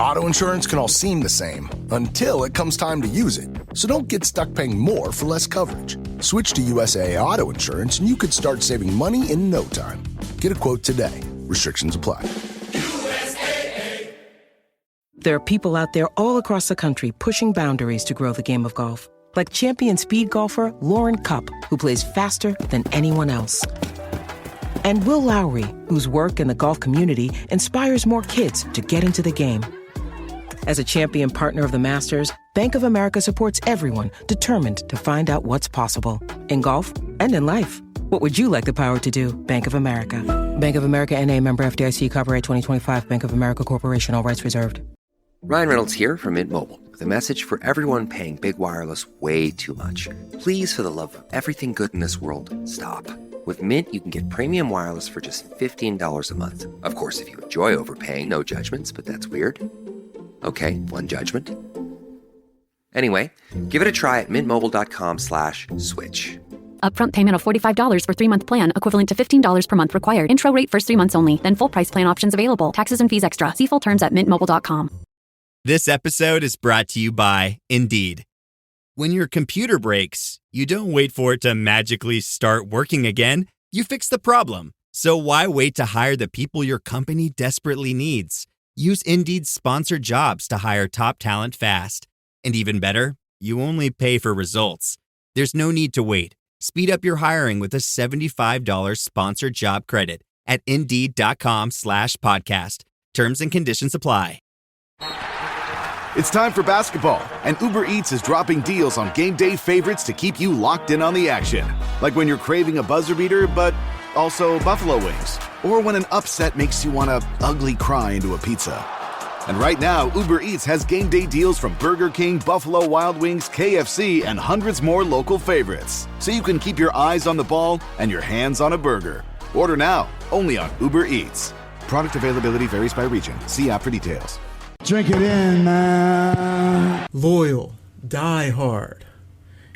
Auto insurance can all seem the same until it comes time to use it. So don't get stuck paying more for less coverage. Switch to USAA Auto Insurance and you could start saving money in no time. Get a quote today. Restrictions apply. USAA. There are people out there all across the country pushing boundaries to grow the game of golf. Like champion speed golfer Lauren Cupp, who plays faster than anyone else. And Will Lowry, whose work in the golf community inspires more kids to get into the game. As a champion partner of the Masters, Bank of America supports everyone determined to find out what's possible in golf and in life. What would you like the power to do? Bank of America. Bank of America N.A. member FDIC, copyright 2025, Bank of America Corporation, all rights reserved. Ryan Reynolds here from Mint Mobile with a message for everyone paying big wireless way too much. Please, for the love of everything good in this world, stop. With Mint, you can get premium wireless for just $15 a month. Of course, if you enjoy overpaying, no judgments, but that's weird. Okay, one judgment. Anyway, give it a try at mintmobile.com/switch. Upfront payment of $45 for 3-month plan, equivalent to $15 per month required. Intro rate first 3 months only, then full price plan options available. Taxes and fees extra. See full terms at mintmobile.com. This episode is brought to you by Indeed. When your computer breaks, you don't wait for it to magically start working again. You fix the problem. So why wait to hire the people your company desperately needs? Use Indeed's sponsored jobs to hire top talent fast. And even better, you only pay for results. There's no need to wait. Speed up your hiring with a $75 sponsored job credit at Indeed.com/podcast. Terms and conditions apply. It's time for basketball, and Uber Eats is dropping deals on game day favorites to keep you locked in on the action. Like when you're craving a buzzer beater, but also buffalo wings. Or when an upset makes you want to ugly cry into a pizza. And right now, Uber Eats has game day deals from Burger King, Buffalo Wild Wings, KFC, and hundreds more local favorites. So you can keep your eyes on the ball and your hands on a burger. Order now, only on Uber Eats. Product availability varies by region. See app for details. Drink it in, man. Loyal, die-hard,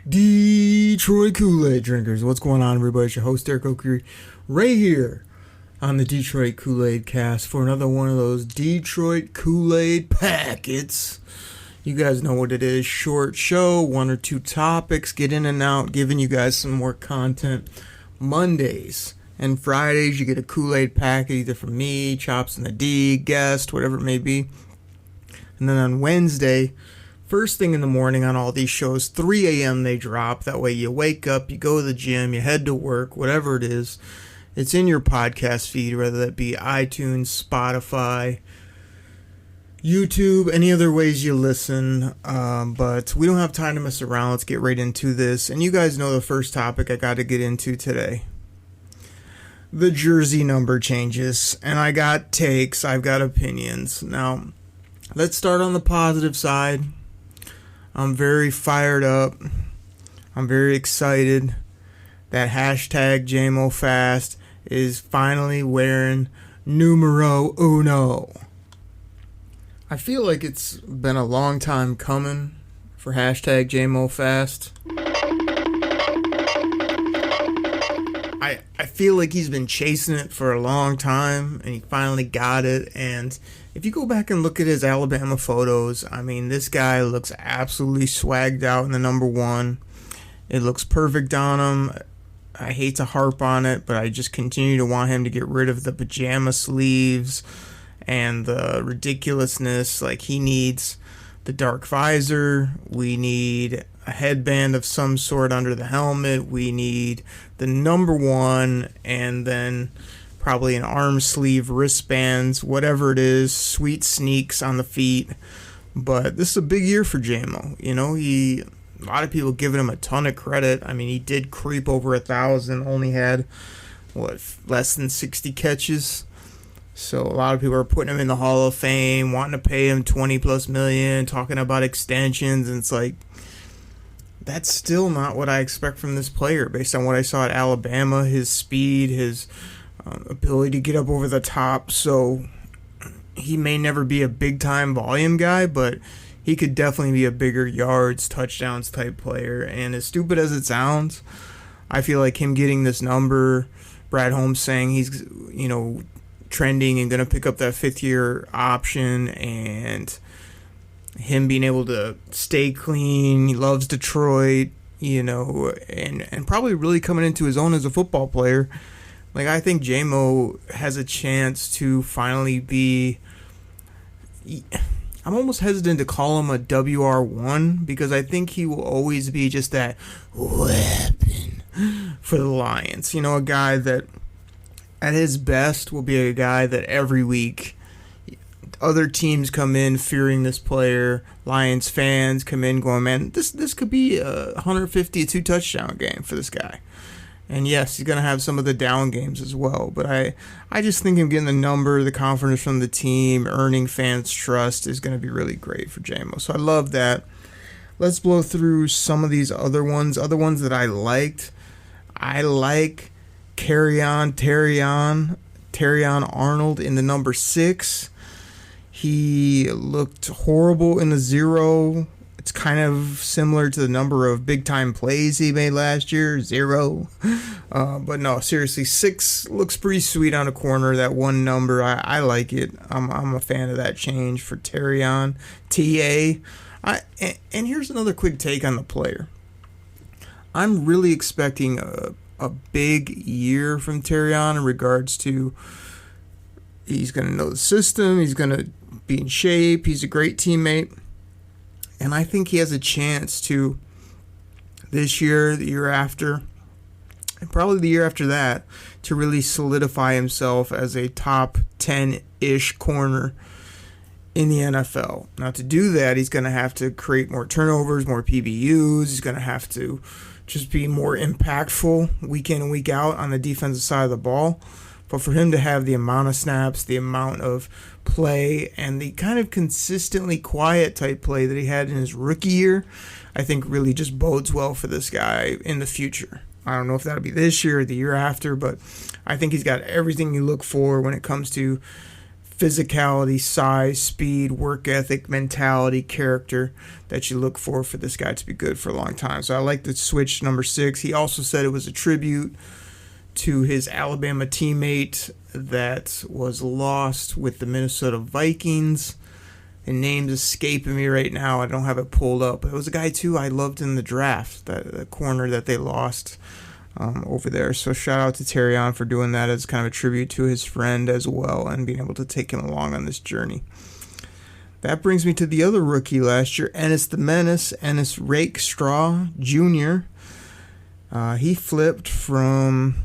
Detroit Koolaid drinkers. What's going on, everybody? It's your host, Derek Oakery, right here on the Detroit Koolaid Cast for another one of those Detroit Koolaid packets. You guys know what it is. Short show, 1 or 2 topics, get in and out, giving you guys some more content. Mondays and Fridays, you get a Kool-Aid packet, either from me, Chops and the D, guest, whatever it may be. And then on Wednesday, first thing in the morning on all these shows, 3 a.m. they drop. That way you wake up, you go to the gym, you head to work, whatever it is. It's in your podcast feed, whether that be iTunes, Spotify, YouTube, any other ways you listen. But we don't have time to mess around. Let's get right into this. And you guys know the first topic I got to get into today. The jersey number changes. And I got takes. I've got opinions. Now, let's start on the positive side. I'm very fired up. I'm very excited that hashtag JMOFast is finally wearing numero uno. I feel like it's been a long time coming for hashtag JMOFast. I feel like he's been chasing it for a long time, and he finally got it. And if you go back and look at his Alabama photos, I mean, this guy looks absolutely swagged out in the number 1. It looks perfect on him. I hate to harp on it, but I just continue to want him to get rid of the pajama sleeves and the ridiculousness. Like, he needs the dark visor. We need a headband of some sort under the helmet. We need the number 1, and then probably an arm sleeve, wristbands, whatever it is, sweet sneaks on the feet. But this is a big year for JMO. You know, a lot of people giving him a ton of credit. I mean, he did creep over 1,000, only had, less than 60 catches. So a lot of people are putting him in the Hall of Fame, wanting to pay him $20+ million, talking about extensions, and it's like, that's still not what I expect from this player based on what I saw at Alabama, his speed, his ability to get up over the top. So he may never be a big-time volume guy, but he could definitely be a bigger yards, touchdowns type player. And as stupid as it sounds, I feel like him getting this number, Brad Holmes saying he's, trending and going to pick up that 5th-year option, and him being able to stay clean. He loves Detroit, and probably really coming into his own as a football player. Like, I think J-Mo has a chance to finally be... I'm almost hesitant to call him a WR1 because I think he will always be just that weapon for the Lions. A guy that at his best will be a guy that every week other teams come in fearing this player. Lions fans come in going, man, this could be a 150, a 2-touchdown game for this guy. And yes, he's going to have some of the down games as well. But I just think him getting the number, the confidence from the team, earning fans' trust is going to be really great for J-Mo. So I love that. Let's blow through some of these other ones that I liked. I like Terrion Arnold in the number 6. He looked horrible in the 0. It's kind of similar to the number of big-time plays he made last year, 0. But no, seriously, 6 looks pretty sweet on a corner, that one number. I like it. I'm a fan of that change for Terrion. T.A. And here's another quick take on the player. I'm really expecting a big year from Terrion in regards to he's going to know the system, he's going to be in shape, he's a great teammate. And I think he has a chance to, this year, the year after, and probably the year after that, to really solidify himself as a top 10-ish corner in the NFL. Now, to do that, he's going to have to create more turnovers, more PBUs. He's going to have to just be more impactful week in and week out on the defensive side of the ball. But for him to have the amount of snaps, the amount of play, and the kind of consistently quiet type play that he had in his rookie year, I think really just bodes well for this guy in the future. I don't know if that'll be this year or the year after, but I think he's got everything you look for when it comes to physicality, size, speed, work ethic, mentality, character that you look for this guy to be good for a long time. So I like the switch number 6. He also said it was a tribute to his Alabama teammate that was lost with the Minnesota Vikings. The name's escaping me right now. I don't have it pulled up. It was a guy, too, I loved in the draft, the corner that they lost over there. So shout out to Terrion for doing that as kind of a tribute to his friend as well and being able to take him along on this journey. That brings me to the other rookie last year, Ennis the Menace, Ennis Rakestraw Jr. He flipped from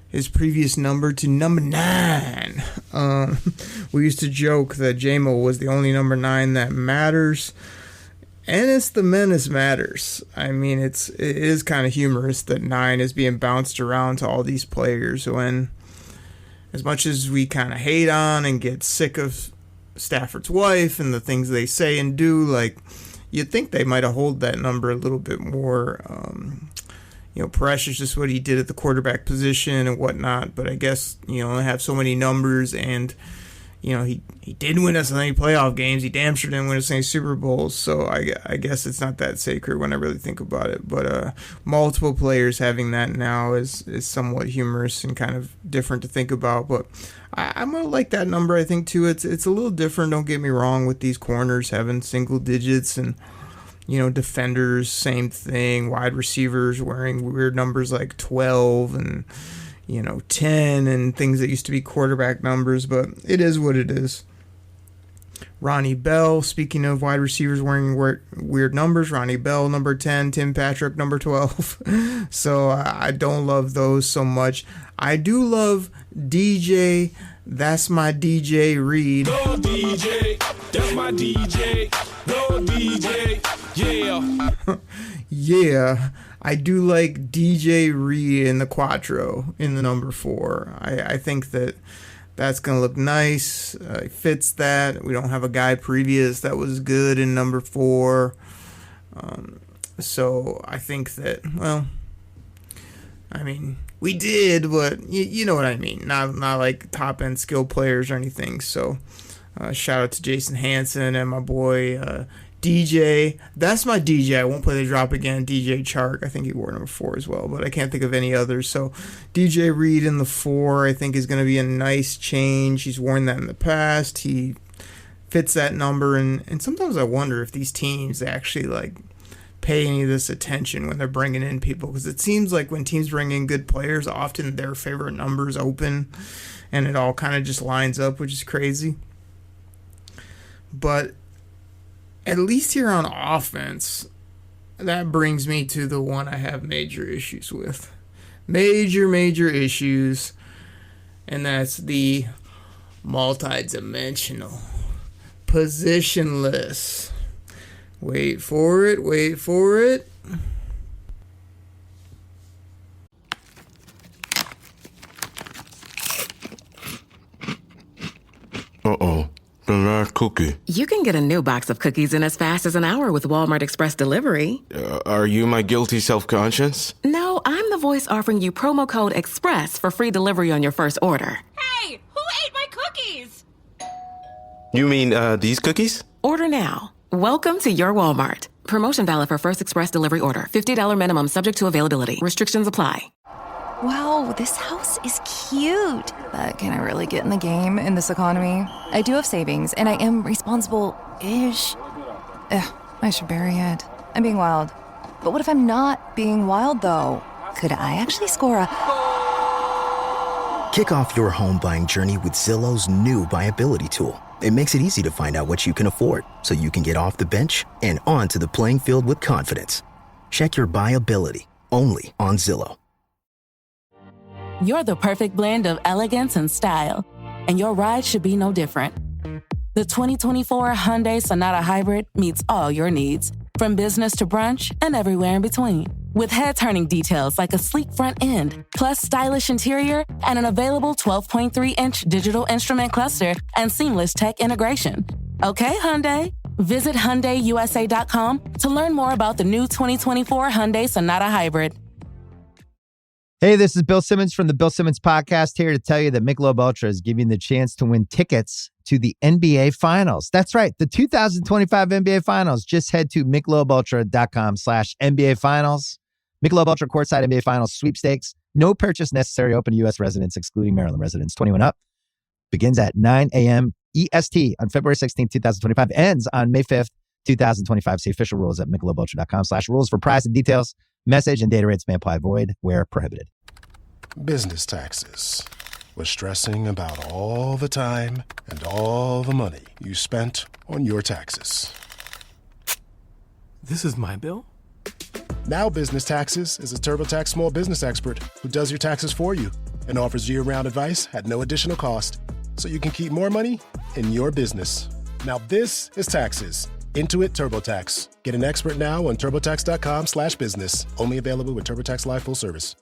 his previous number to number 9. We used to joke that J-Mo was the only number 9 that matters. Ennis the Menace matters. I mean, it is kind of humorous that 9 is being bounced around to all these players when, as much as we kind of hate on and get sick of Stafford's wife and the things they say and do, like, you'd think they might have held that number a little bit more precious, just what he did at the quarterback position and whatnot. But I guess, they have so many numbers, and, he did win us any playoff games. He damn sure didn't win us any Super Bowls. So I guess it's not that sacred when I really think about it. But multiple players having that now is somewhat humorous and kind of different to think about. But I'm going to like that number, I think, too. It's a little different, don't get me wrong, with these corners having single digits and, defenders, same thing. Wide receivers wearing weird numbers like 12 and, 10 and things that used to be quarterback numbers, but it is what it is. Ronnie Bell, speaking of wide receivers wearing weird numbers, Ronnie Bell, number 10, Tim Patrick, number 12. So I don't love those so much. I do love DJ, that's my DJ Reed. Go DJ, that's my DJ. Go DJ, yeah. Yeah, I do like DJ Reed in the Quattro in the number 4. I think that's going to look nice. It fits that. We don't have a guy previous that was good in number 4. So I think that, we did, but you know what I mean. Not like top-end skill players or anything. So shout out to Jason Hansen and my boy DJ, that's my DJ. I won't play the drop again. DJ Chark, I think he wore number 4 as well, but I can't think of any others. So DJ Reed in the 4, I think is going to be a nice change. He's worn that in the past. He fits that number, and sometimes I wonder if these teams actually like pay any of this attention when they're bringing in people, because it seems like when teams bring in good players, often their favorite numbers open, and it all kind of just lines up, which is crazy. But at least here on offense, that brings me to the one I have major issues with. Major issues. And that's the multi-dimensional, positionless. Wait for it. Uh-oh. The last cookie. You can get a new box of cookies in as fast as an hour with Walmart Express Delivery. Are you my guilty self-conscience? No, I'm the voice offering you promo code EXPRESS for free delivery on your first order. Hey, who ate my cookies? You mean, these cookies? Order now. Welcome to your Walmart. Promotion valid for first express delivery order. $50 minimum subject to availability. Restrictions apply. Wow, this house is cute. But can I really get in the game in this economy? I do have savings, and I am responsible-ish. I should bury it. I'm being wild. But what if I'm not being wild, though? Could I actually score a... Kick off your home buying journey with Zillow's new BuyAbility tool. It makes it easy to find out what you can afford, so you can get off the bench and onto the playing field with confidence. Check your BuyAbility, only on Zillow. You're the perfect blend of elegance and style, and your ride should be no different. The 2024 Hyundai Sonata Hybrid meets all your needs, from business to brunch and everywhere in between. With head-turning details like a sleek front end, plus stylish interior, and an available 12.3-inch digital instrument cluster and seamless tech integration. Okay, Hyundai. Visit HyundaiUSA.com to learn more about the new 2024 Hyundai Sonata Hybrid. Hey, this is Bill Simmons from the Bill Simmons Podcast, here to tell you that Michelob Ultra is giving you the chance to win tickets to the NBA Finals. That's right, the 2025 NBA Finals. Just head to MichelobUltra.com/NBA Finals. Michelob Ultra Courtside NBA Finals Sweepstakes. No purchase necessary. Open to U.S. residents, excluding Maryland residents. 21 up. Begins at 9 a.m. EST on February 16th, 2025. Ends on May 5th, 2025. See official rules at MichelobUltra.com/rules for price and details. Message and data rates may apply. Void where prohibited. Business taxes. We're stressing about all the time and all the money you spent on your taxes. This is my bill? Now Business Taxes is a TurboTax small business expert who does your taxes for you and offers year-round advice at no additional cost, so you can keep more money in your business. Now this is taxes. Intuit TurboTax. Get an expert now on TurboTax.com/business. Only available with TurboTax Live full service.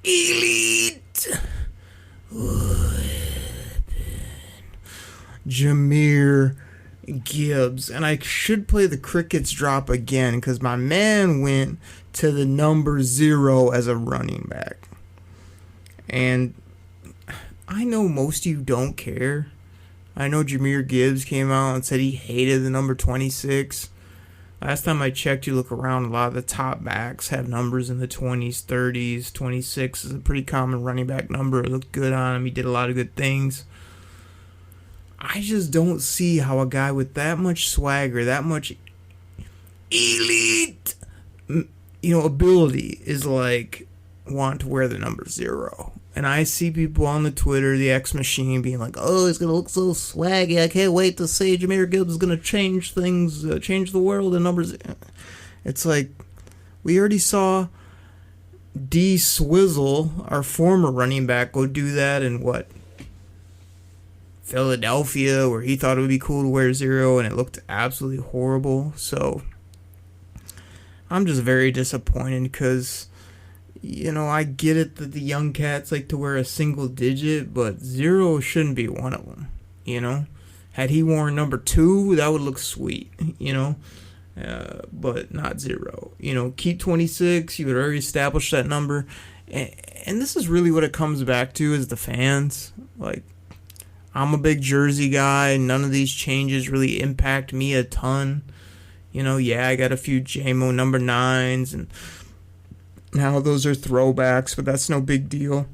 Elite Jahmyr Gibbs. And I should play the Crickets drop again, because my man went to the number 0 as a running back. And I know most of you don't care. I know Jahmyr Gibbs came out and said he hated the number 26. Last time I checked, you look around, a lot of the top backs have numbers in the 20s, 30s. 26 is a pretty common running back number. It looked good on him. He did a lot of good things. I just don't see how a guy with that much swagger, that much elite, ability is like want to wear the number 0. And I see people on the Twitter, the X Machine, being like, "Oh, he's gonna look so swaggy. I can't wait to see Jahmyr Gibbs is gonna change things, change the world in numbers." It's like, we already saw D Swizzle, our former running back, go do that in Philadelphia, where he thought it would be cool to wear 0, and it looked absolutely horrible. So I'm just very disappointed, because I get it that the young cats like to wear a single digit, but 0 shouldn't be one of them, Had he worn number 2, that would look sweet, And but not 0. Keep 26. You had already established that number. And this is really what it comes back to is the fans. Like, I'm a big jersey guy. None of these changes really impact me a ton. I got a few JMO number 9s, and now those are throwbacks, but that's no big deal.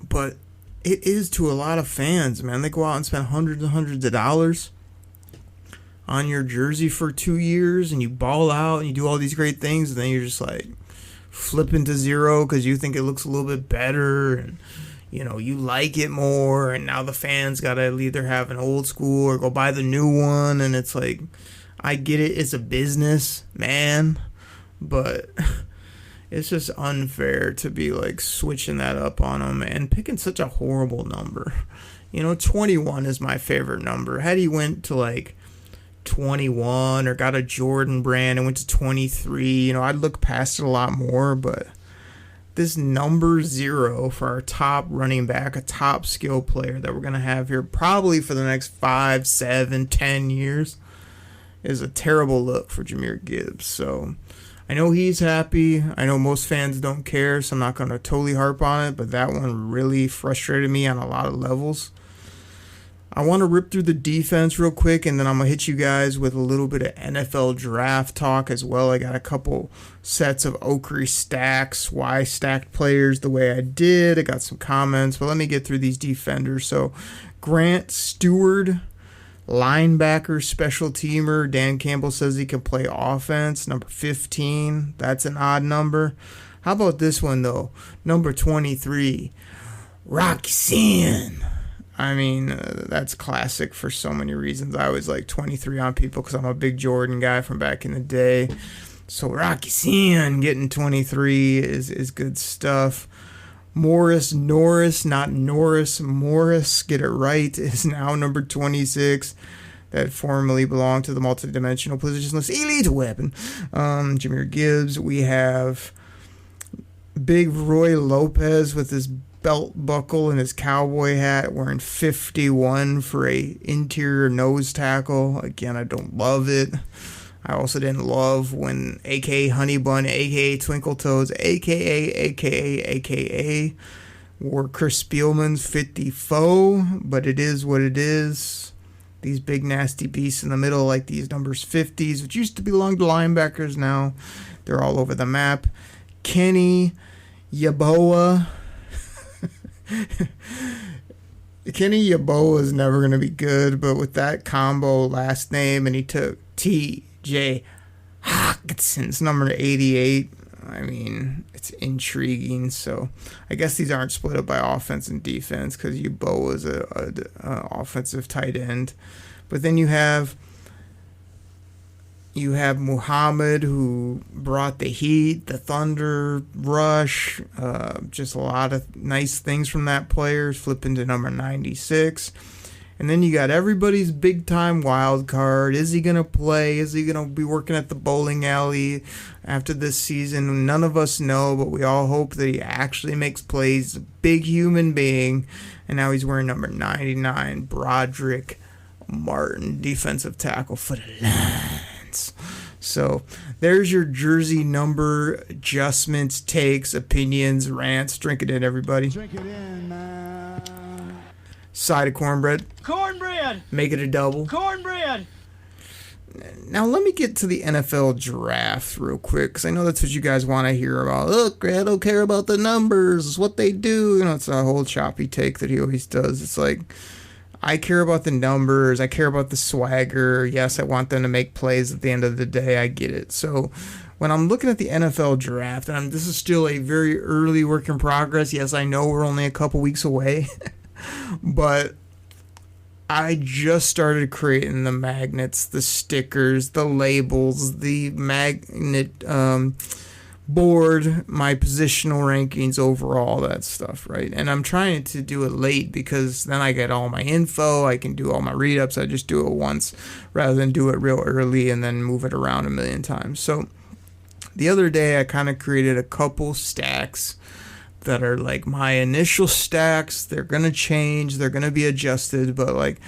But it is to a lot of fans, man. They go out and spend hundreds and hundreds of dollars on your jersey for 2 years, and you ball out and you do all these great things, and then you're just like flipping to 0 because you think it looks a little bit better, and you like it more, and now the fans gotta either have an old school or go buy the new one, and it's like, I get it, it's a business, man, but it's just unfair to be like switching that up on them and picking such a horrible number. 21 is my favorite number. Had he went to like 21 or got a Jordan brand and went to 23, I'd look past it a lot more, but this number 0 for our top running back, a top skill player that we're going to have here probably for the next 5, 7, 10 years is a terrible look for Jahmyr Gibbs. So I know he's happy. I know most fans don't care, so I'm not going to totally harp on it, but that one really frustrated me on a lot of levels. I want to rip through the defense real quick, and then I'm going to hit you guys with a little bit of NFL draft talk as well. I got a couple sets of Oakery stacks, why I stacked players the way I did. I got some comments, but let me get through these defenders. So Grant Stewart, linebacker, special teamer. Dan Campbell says he can play offense. Number 15. That's an odd number. How about this one, though? Number 23. Rocky Sin. I mean, that's classic for so many reasons. I always like 23 on people because I'm a big Jordan guy from back in the day. So Rocky Sin getting 23 is good stuff. Morris, not Norris, Morris, get it right, is now number 26. That formerly belonged to the multidimensional positionless elite weapon. Jahmyr Gibbs. We have Big Roy Lopez with his belt buckle and his cowboy hat, wearing 51 for a interior nose tackle. Again, I don't love it. I also didn't love when a.k.a. Honey Bun, a.k.a. Twinkle Toes, a.k.a. wore Chris Spielman's 54, but it is what it is. These big nasty beasts in the middle, like these numbers 50s, which used to belong to linebackers, now they're all over the map. Kenny Yeboah. Kenny Yeboah is never going to be good, but with that combo last name, and he took T.J. Hawkinson's number 88, I mean, it's intriguing. So I guess these aren't split up by offense and defense because Yeboah is a offensive tight end. But then you have Muhammad, who brought the heat, the thunder, rush, just a lot of nice things from that player, flipping to number 96. And then you got everybody's big-time wild card. Is he going to play? Is he going to be working at the bowling alley after this season? None of us know, but we all hope that he actually makes plays. He's a big human being. And now he's wearing number 99, Broderick Martin, defensive tackle for the Lions. So there's your jersey number adjustments, takes, opinions, rants. Drink it in, everybody. Drink it in, man. Side of cornbread. Cornbread! Make it a double. Cornbread! Now let me get to the NFL draft real quick, because I know that's what you guys want to hear about. Look, I don't care about the numbers. It's what they do. It's a whole choppy take that he always does. It's like, I care about the numbers. I care about the swagger. Yes, I want them to make plays at the end of the day. I get it. So when I'm looking at the NFL draft, and this is still a very early work in progress. Yes, I know we're only a couple weeks away. But I just started creating the magnets, the stickers, the labels, the magnet board, my positional rankings, overall, that stuff, right? And I'm trying to do it late because then I get all my info. I can do all my read-ups. I just do it once rather than do it real early and then move it around a million times. So the other day I kind of created a couple stacks that are like my initial stacks. They're going to change. They're going to be adjusted. But like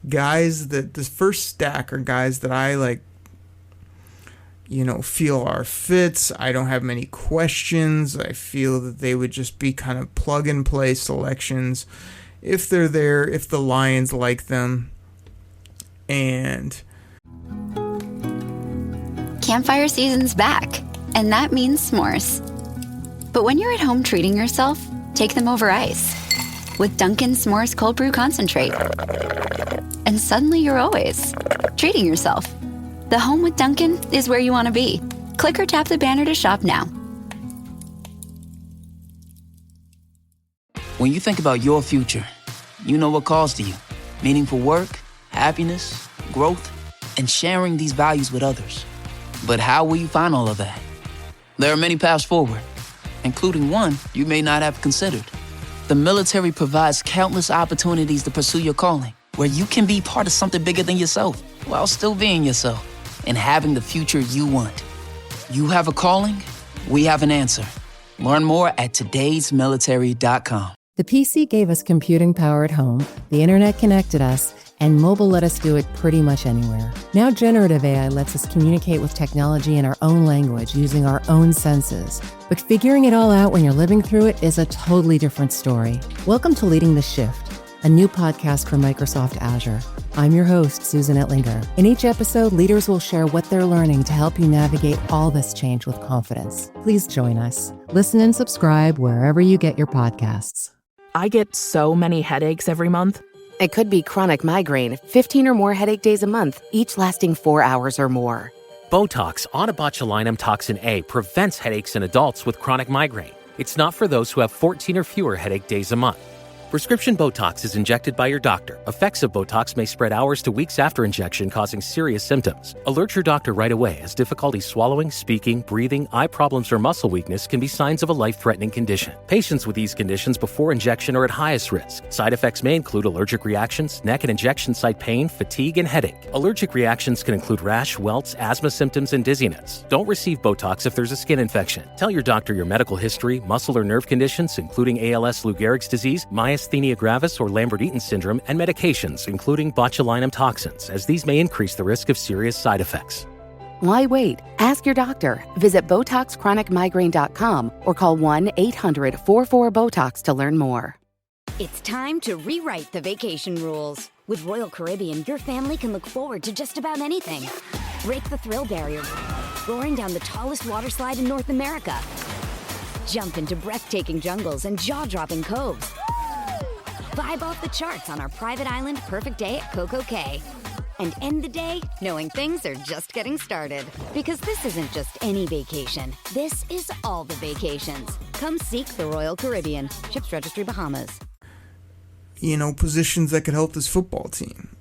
guys that this first stack are guys that I like feel are fits. I don't have many questions. I feel that they would just be kind of plug-and-play selections if they're there, if the Lions like them. And campfire season's back, and that means s'mores. But when you're at home treating yourself, take them over ice with Dunkin' S'mores Cold Brew Concentrate. And suddenly you're always treating yourself. The home with Dunkin' is where you want to be. Click or tap the banner to shop now. When you think about your future, you know what calls to you. Meaningful work, happiness, growth, and sharing these values with others. But how will you find all of that? There are many paths forward, including one you may not have considered. The military provides countless opportunities to pursue your calling, where you can be part of something bigger than yourself, while still being yourself and having the future you want. You have a calling, we have an answer. Learn more at todaysmilitary.com. The PC gave us computing power at home, the internet connected us, and mobile let us do it pretty much anywhere. Now generative AI lets us communicate with technology in our own language using our own senses. But figuring it all out when you're living through it is a totally different story. Welcome to Leading the Shift, a new podcast from Microsoft Azure. I'm your host, Susan Ettlinger. In each episode, leaders will share what they're learning to help you navigate all this change with confidence. Please join us. Listen and subscribe wherever you get your podcasts. I get so many headaches every month. It could be chronic migraine, 15 or more headache days a month, each lasting 4 hours or more. Botox, onabotulinum toxin A, prevents headaches in adults with chronic migraine. It's not for those who have 14 or fewer headache days a month. Prescription Botox is injected by your doctor. Effects of Botox may spread hours to weeks after injection, causing serious symptoms. Alert your doctor right away, as difficulty swallowing, speaking, breathing, eye problems, or muscle weakness can be signs of a life-threatening condition. Patients with these conditions before injection are at highest risk. Side effects may include allergic reactions, neck and injection site pain, fatigue, and headache. Allergic reactions can include rash, welts, asthma symptoms, and dizziness. Don't receive Botox if there's a skin infection. Tell your doctor your medical history, muscle or nerve conditions, including ALS, Lou Gehrig's disease, myasthenia gravis, or Lambert-Eaton syndrome, and medications, including botulinum toxins, as these may increase the risk of serious side effects. Why wait? Ask your doctor. Visit BotoxChronicMigraine.com or call 1-800-44-BOTOX to learn more. It's time to rewrite the vacation rules. With Royal Caribbean, your family can look forward to just about anything. Break the thrill barrier, roaring down the tallest water slide in North America. Jump into breathtaking jungles and jaw-dropping coves. Vibe off the charts on our private island Perfect Day at Coco Cay. And end the day knowing things are just getting started. Because this isn't just any vacation. This is all the vacations. Come seek the Royal Caribbean. Ships Registry, Bahamas. Positions that could help this football team.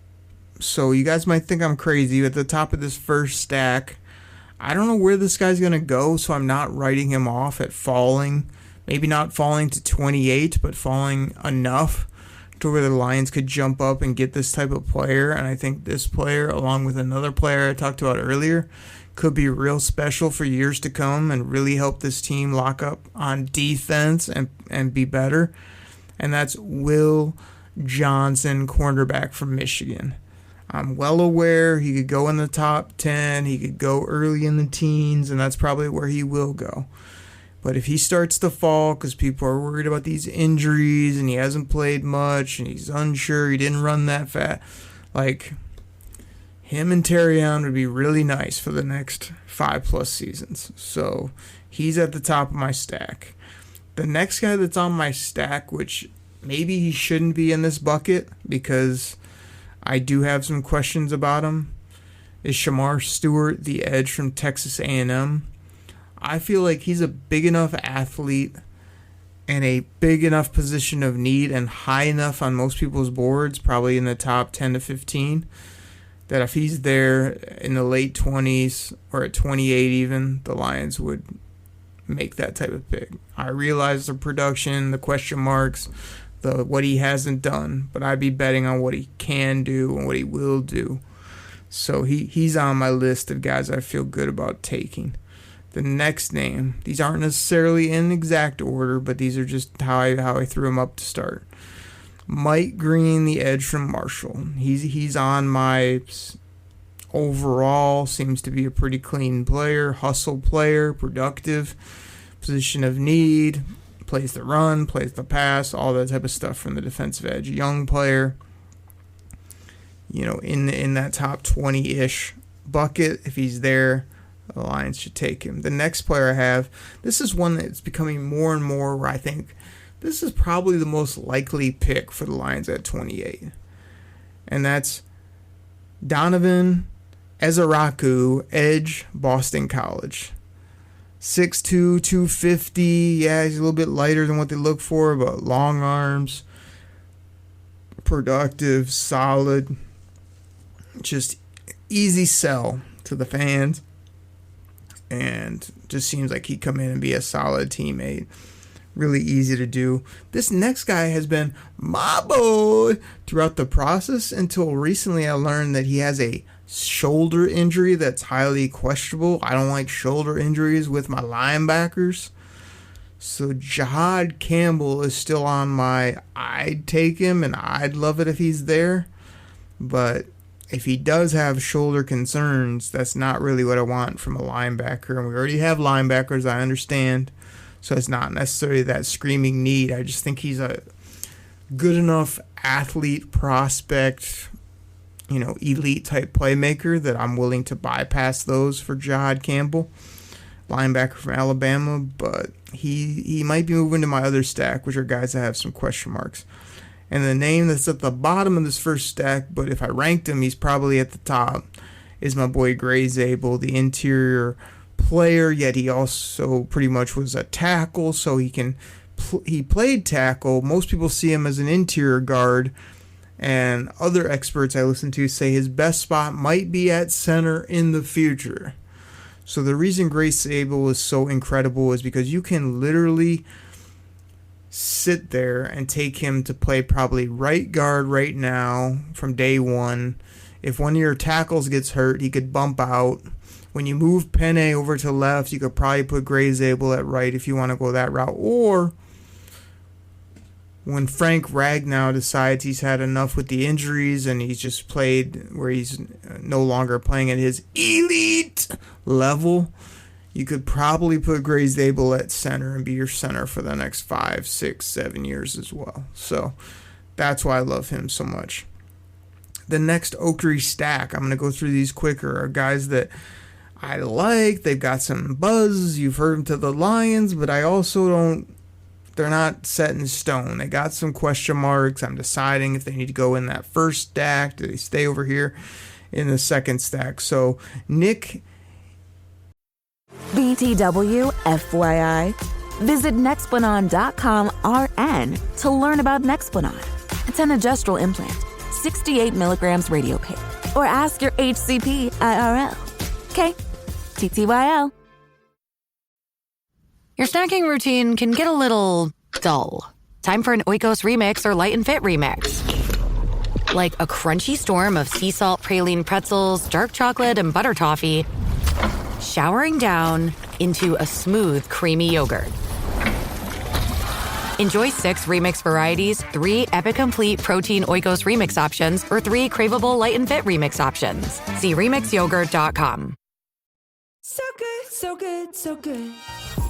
So you guys might think I'm crazy. At the top of this first stack, I don't know where this guy's going to go, so I'm not writing him off at falling. Maybe not falling to 28, but falling enough to where the Lions could jump up and get this type of player. And I think this player, along with another player I talked about earlier, could be real special for years to come and really help this team lock up on defense and be better. And that's Will Johnson, cornerback from Michigan. I'm well aware he could go in the top 10, he could go early in the teens, and that's probably where he will go. But if he starts to fall because people are worried about these injuries and he hasn't played much and he's unsure, he didn't run that fast, him and Terrion would be really nice for the next 5+ seasons. So he's at the top of my stack. The next guy that's on my stack, which maybe he shouldn't be in this bucket because I do have some questions about him, is Shamar Stewart, the edge from Texas A&M. I feel like he's a big enough athlete and a big enough position of need and high enough on most people's boards, probably in the top 10 to 15, that if he's there in the late 20s or at 28 even, the Lions would make that type of pick. I realize the production, the question marks, what he hasn't done, but I'd be betting on what he can do and what he will do. So he's on my list of guys I feel good about taking. The next name, these aren't necessarily in exact order, but these are just how I threw him up to start. Mike Green, the edge from Marshall. He's on my overall seems to be a pretty clean player, hustle player, productive, position of need, plays the run, plays the pass, all that type of stuff from the defensive edge. Young player, in that top 20-ish bucket. If he's there, the Lions should take him. The next player I have, this is one that's becoming more and more where I think this is probably the most likely pick for the Lions at 28. And that's Donovan Ezaraku, edge, Boston College. 6'2", 250. Yeah, he's a little bit lighter than what they look for, but long arms, productive, solid, just easy sell to the fans, and just seems like he'd come in and be a solid teammate. Really easy to do. This next guy has been my boy throughout the process until recently I learned that he has a shoulder injury that's highly questionable. I don't like shoulder injuries with my linebackers. So Jahad Campbell is still on my I'd take him and I'd love it if he's there. But if he does have shoulder concerns, that's not really what I want from a linebacker. And we already have linebackers, I understand. So it's not necessarily that screaming need. I just think he's a good enough athlete, prospect, elite type playmaker that I'm willing to bypass those for Jahad Campbell, linebacker from Alabama. But he might be moving to my other stack, which are guys that have some question marks. And the name that's at the bottom of this first stack, but if I ranked him, he's probably at the top, is my boy Gray Zabel, the interior player, yet he also pretty much was a tackle, so he played tackle. Most people see him as an interior guard, and other experts I listen to say his best spot might be at center in the future. So the reason Gray Zabel is so incredible is because you can literally sit there and take him to play probably right guard right now from day one. If one of your tackles gets hurt, he could bump out. When you move Penne over to left, you could probably put Gray Zabel at right if you want to go that route. Or when Frank Ragnow decides he's had enough with the injuries and he's just played where he's no longer playing at his elite level, you could probably put Gray Zabel at center and be your center for the next 5, 6, 7 years as well. So that's why I love him so much. The next Oakery stack, I'm going to go through these quicker, are guys that I like. They've got some buzz. You've heard them to the Lions, but I also don't. They're not set in stone. They got some question marks. I'm deciding if they need to go in that first stack. Do they stay over here in the second stack? So Nick. BTW, FYI. Visit Nexplanon.com RN to learn about Nexplanon. It's an gestural implant, 68 milligrams RadioPublic. Or ask your HCP IRL. Okay, TTYL. Your snacking routine can get a little dull. Time for an Oikos remix or Light and Fit remix. Like a crunchy storm of sea salt praline pretzels, dark chocolate, and butter toffee, showering down into a smooth, creamy yogurt. Enjoy 6 remix varieties, 3 Epic Complete Protein Oikos remix options, or 3 craveable Light and Fit remix options. See remixyogurt.com. So good, so good, so good.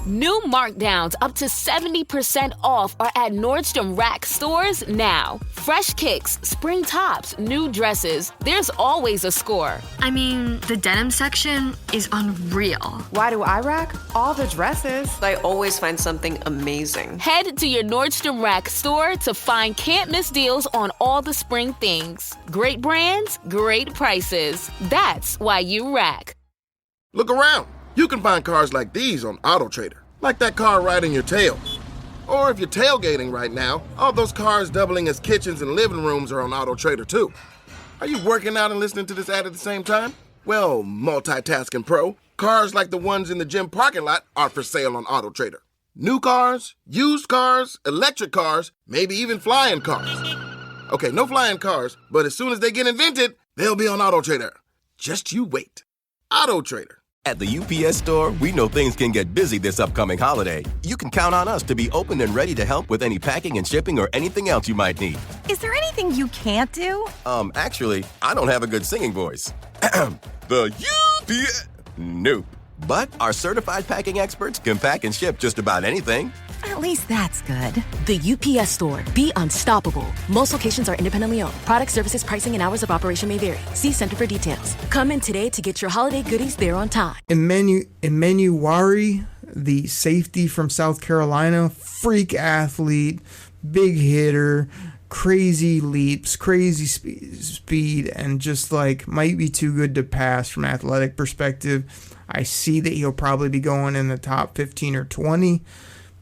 New markdowns up to 70% off are at Nordstrom Rack stores now. Fresh kicks, spring tops, new dresses. There's always a score. I mean, the denim section is unreal. Why do I rack? All the dresses. I always find something amazing. Head to your Nordstrom Rack store to find can't-miss deals on all the spring things. Great brands, great prices. That's why you rack. Look around. You can find cars like these on AutoTrader, like that car riding your tail. Or if you're tailgating right now, all those cars doubling as kitchens and living rooms are on AutoTrader too. Are you working out and listening to this ad at the same time? Well, multitasking pro, cars like the ones in the gym parking lot are for sale on AutoTrader. New cars, used cars, electric cars, maybe even flying cars. Okay, no flying cars, but as soon as they get invented, they'll be on AutoTrader. Just you wait. AutoTrader. At the UPS Store, we know things can get busy this upcoming holiday. You can count on us to be open and ready to help with any packing and shipping or anything else you might need. Is there anything you can't do? Actually, I don't have a good singing voice. The UPS... Nope. But our certified packing experts can pack and ship just about anything. At least that's good. The UPS Store. Be unstoppable. Most locations are independently owned. Product services, pricing, and hours of operation may vary. See Center for details. Come in today to get your holiday goodies there on time. Emmanuel, the safety from South Carolina, freak athlete, big hitter, crazy leaps, crazy speed, and just like might be too good to pass from an athletic perspective. I see that he'll probably be going in the top 15 or 20.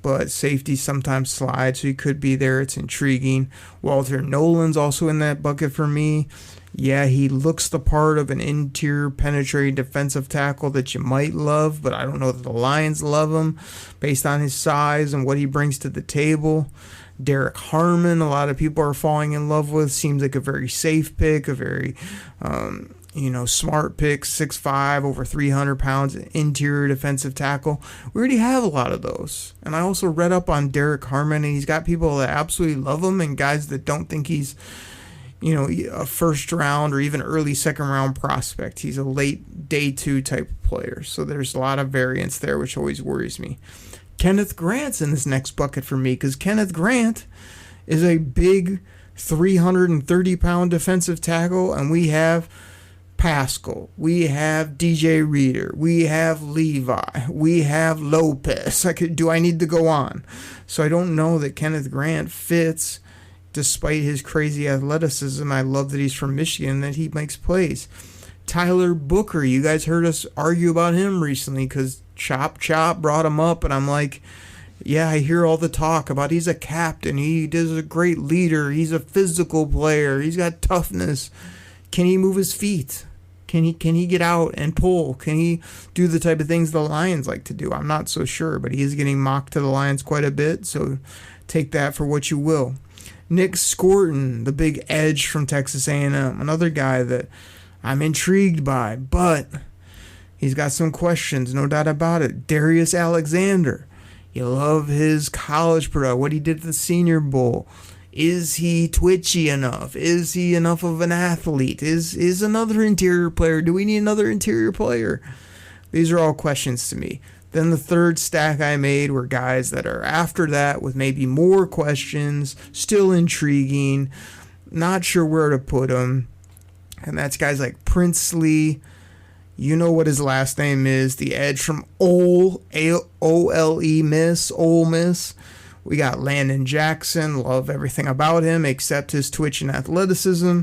But safety sometimes slides, so he could be there. It's intriguing. Walter Nolan's also in that bucket for me. Yeah, he looks the part of an interior penetrating defensive tackle that you might love, but I don't know that the Lions love him based on his size and what he brings to the table. Derek Harmon, a lot of people are falling in love with. Seems like a very safe pick, a very smart pick, 6'5", over 300 pounds, interior defensive tackle. We already have a lot of those. And I also read up on Derek Harmon, and he's got people that absolutely love him and guys that don't think he's, a first round or even early second round prospect. He's a late day 2 type of player. So there's a lot of variance there, which always worries me. Kenneth Grant's in this next bucket for me because Kenneth Grant is a big 330-pound defensive tackle, and we have Pascal, we have DJ Reader, we have Levi, we have Lopez. Do I need to go on? So I don't know that Kenneth Grant fits despite his crazy athleticism. I love that he's from Michigan, that he makes plays. Tyler Booker, you guys heard us argue about him recently because Chop brought him up, and I'm like, yeah, I hear all the talk about he's a captain, he is a great leader, he's a physical player, he's got toughness. Can he move his feet? Can he get out and pull? Can he do the type of things the Lions like to do? I'm not so sure, but he is getting mocked to the Lions quite a bit, so take that for what you will. Nick Scorton, the big edge from Texas A&M, another guy that I'm intrigued by, but he's got some questions, no doubt about it. Darius Alexander, you love his college product, what he did at the Senior Bowl. Is he twitchy enough? Is he enough of an athlete? Is another interior player? Do we need another interior player? These are all questions to me. Then the third stack I made were guys that are after that with maybe more questions, still intriguing, not sure where to put them. And that's guys like Princely. You know what his last name is. The edge from Ole Miss. We got Landon Jackson. Love everything about him except his twitch and athleticism.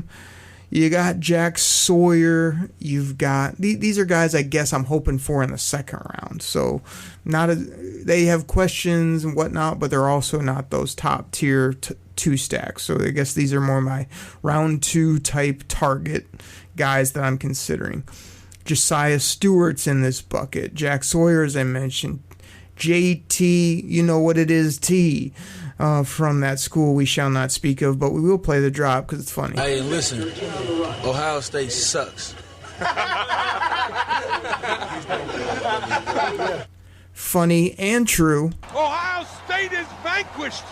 You got Jack Sawyer. You've got... These are guys I guess I'm hoping for in the second round. So they have questions and whatnot, but they're also not those top tier 2 stacks. So I guess these are more my round 2 type target guys that I'm considering. Josiah Stewart's in this bucket. Jack Sawyer, as I mentioned. JT, you know what it is, T, from that school we shall not speak of, but we will play the drop because it's funny. Hey, listen, Ohio State sucks. Funny and true. Ohio State is vanquished.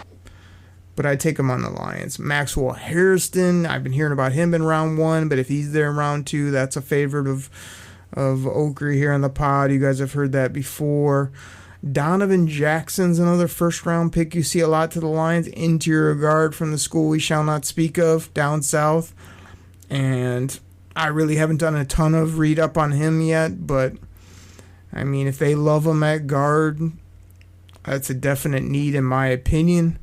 But I take him on the Lions. Maxwell Hairston, I've been hearing about him in round 1, but if he's there in round 2, that's a favorite of Oakley here on the pod. You guys have heard that before. Donovan Jackson's another first-round pick you see a lot to the Lions. Interior guard from the school we shall not speak of, down south. And I really haven't done a ton of read-up on him yet, but, I mean, if they love him at guard, that's a definite need in my opinion.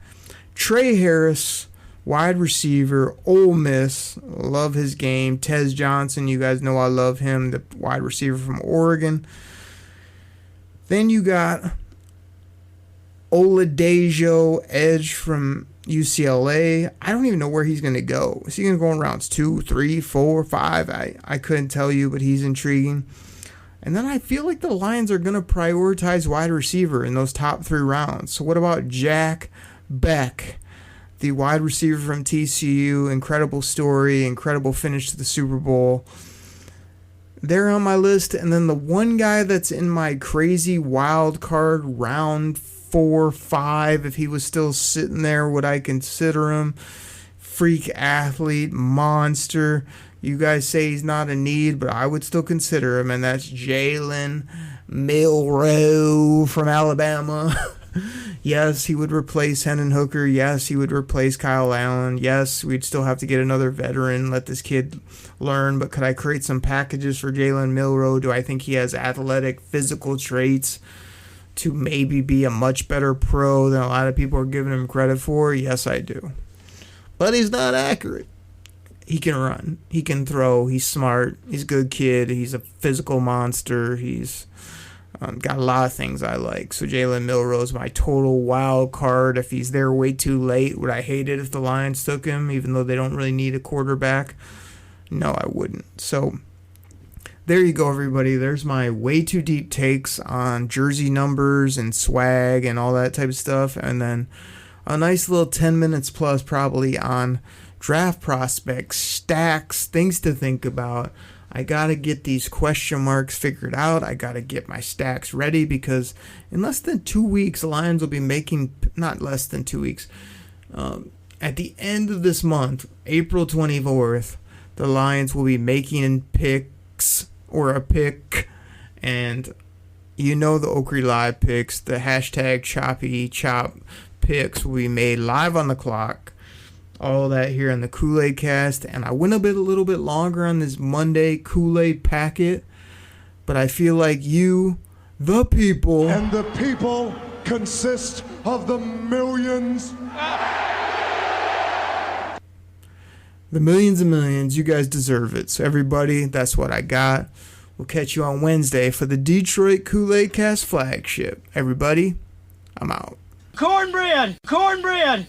Trey Harris, wide receiver, Ole Miss, love his game. Tez Johnson, you guys know I love him, the wide receiver from Oregon. Then you got Oladejo, edge from UCLA. I don't even know where he's going to go. Is he going to go in rounds 2, 3, 4, 5? I couldn't tell you, but he's intriguing. And then I feel like the Lions are going to prioritize wide receiver in those top 3 rounds. So what about Jack Beck, the wide receiver from TCU? Incredible story, incredible finish to the Super Bowl. they're on my list. And then the one guy that's in my crazy wild card round 4, 5, if he was still sitting there, would I consider him? Freak athlete, monster. You guys say he's not a need, but I would still consider him, and that's Jalen Milroe from Alabama. Yes, he would replace Hendon Hooker. Yes, he would replace Kyle Allen. Yes, we'd still have to get another veteran, let this kid learn. But could I create some packages for Jalen Milroe? Do I think he has athletic, physical traits to maybe be a much better pro than a lot of people are giving him credit for? Yes, I do. But he's not accurate. He can run. He can throw. He's smart. He's a good kid. He's a physical monster. He's got a lot of things I like. So Jalen Milroe is my total wild card. If he's there way too late, would I hate it if the Lions took him, even though they don't really need a quarterback? No, I wouldn't. So there you go, everybody. There's my way too deep takes on jersey numbers and swag and all that type of stuff. And then a nice little 10 minutes plus probably on draft prospects, stacks, things to think about. I got to get these question marks figured out. I got to get my stacks ready because in less than 2 weeks, the Lions will be making, not less than 2 weeks, at the end of this month, April 24th, the Lions will be making picks or a pick. And you know the Oakley Live picks, the hashtag choppy chop picks will be made live on the clock. All that here on the Koolaid Cast, and I went a little bit longer on this Monday Koolaid packet, but I feel like you, the people, and the people consist of the millions. The millions and millions, you guys deserve it. So everybody, that's what I got. We'll catch you on Wednesday for the Detroit Koolaid Cast flagship. Everybody, I'm out. Cornbread! Cornbread!